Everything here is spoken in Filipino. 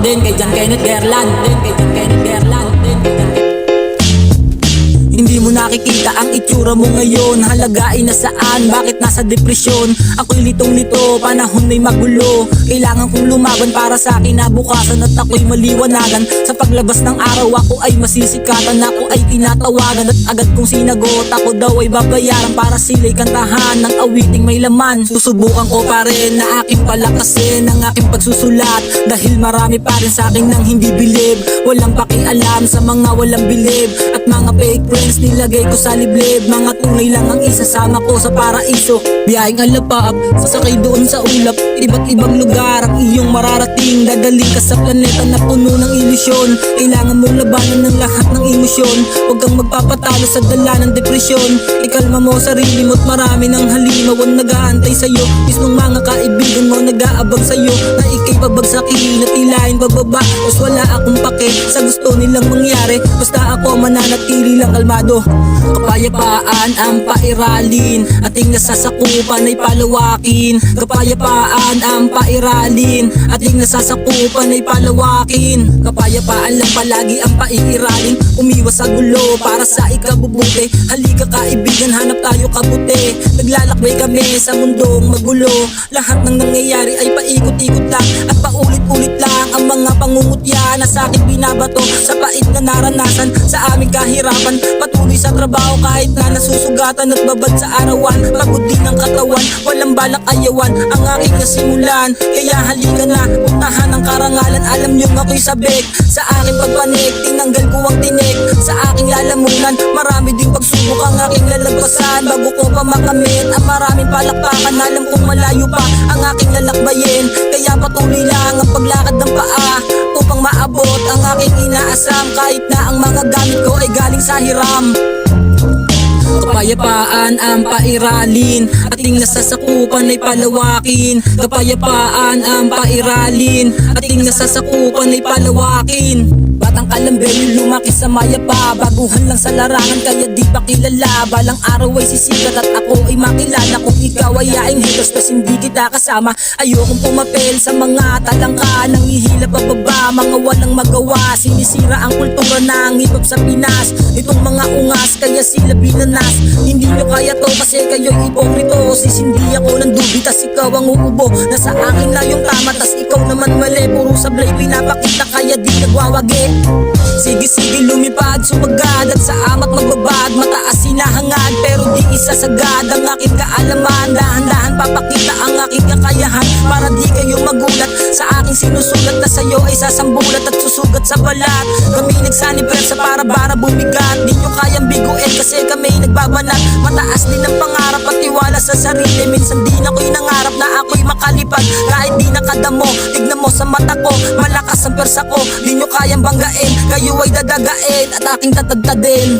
din kay John Kenneth Gerland. Hindi mo nakikita ang itsura mo ngayon. Halaga ay nasaan, bakit nasa depresyon? Ako'y litong-lito, panahon may magulo. Kailangan kong lumaban para sa kinabukasan. At ako'y maliwanagan, sa paglabas ng araw ako ay masisikatan. Ako ay tinatawagan at agad kong sinagot. Ako daw ay babayaran para sila'y kantahan ng awiting may laman. Susubukan ko pa rin na aking palakasin ang aking pagsusulat, dahil marami pa rin sa akin nang hindi bilib. Walang pakialam sa mga walang bilib at mga fake friends nilagay ko sa liblib. Mga tunay lang ang isasama ko sa paraiso. Biyaheng alapap, sasakay doon sa ulap. Iba't ibang lugar ang iyong mararating. Dadaling ka sa planeta na puno ng ilusyon. Kailangan mong labanan ng lahat ng emosyon. Huwag kang magpapatalo sa dala ng depresyon. Ikalma mo sarili mo't marami ng halimaw ang nag-aantay sa'yo. Mismong mga kaibigan mo nag-aabang sa'yo na ikay pabagsakin at ilahin bababa. Mas wala akong pake sa gusto nilang mangyari, basta ako mananatili lang kalmado. Kapayapaan ang pairalin, ating nasasakupan ay palawakin. Kapayapaan ang pairalin, ating nasasakupan ay palawakin. Kapayapaan lang palagi ang paiiralin, umiwas sa gulo para sa ikabubuti. Halika kaibigan, hanap tayo kabuti. Naglalakbay kami sa mundong magulo. Lahat ng nangyayari ay paikot-ikot lang at paulit-ulit lang ang mga pangungutya na sa akin binabato. Sa pait na naranasan sa aming kahirapan, patuloy sa trabaho kahit na nasusugatan at babad sa arawan. Pagod din ang katawan, walang balak ayawan ang aking nasimulan. Kaya halika na, puntahan ang karangalan. Alam niyong ako'y sabik sa aking pagpanik, tinanggal ko ang tinik sa aking lalamunan. Marami ding pagsubok ang aking lalagpasan bago ko pa makamit ang maraming palakpakan. Alam kong malayo pa ang aking lalakbayin, kaya patuloy lang ang paglakad ng paa upang maabot ang aking inaasam. Kahit na ang mga gamit ko ay galing sa hiram. Kapayapaan ang pairalin, ating nasasakupan ay palawakin. Kapayapaan ang pairalin, ating nasasakupan ay palawakin. Batang kalambel lumaki sa mayapa, baguhan lang sa larangan kaya di pa kilala. Balang araw ay sisikat at ako ay makilala. Kung ikaw ay aing hilos tas hindi kita kasama, ayokong pumapel sa mga talangka. Nangihila pababa, mga walang magawa. Sinisira ang kultura ng hip-hop sa Pinas. Itong mga ungas kaya sila binanas. Hindi nyo kaya to kasi kayo'y ipokrito. Sisindi ako ng dubi tas ikaw ang uubo. Nasa akin na yung tama tas ikaw naman mali. Puro sablay pinapakita kaya di nagwawagi. Sige lumipad, sumagad at sa amat magbabad. Mataas sinahangad pero di isasagad ang aking kaalaman. Dahan-dahan papakita ang aking kakayahan para di kayo magulat sa aking sinusulat na sa'yo ay sasambulat at susugat sa balat. Kami nagsanib sa para bumigat. Di nyo kayang biguin kasi kami nagbabanat. Mataas din ang pangarap at tiwala sa sarili. Minsan din ako'y nangarap na ako'y makalipad kahit di nakadamo. Tignan mo sa mata ko, malakas ang persa ko. Di nyo kayang banggain, kayo ay dadagain at aking tatagtadin.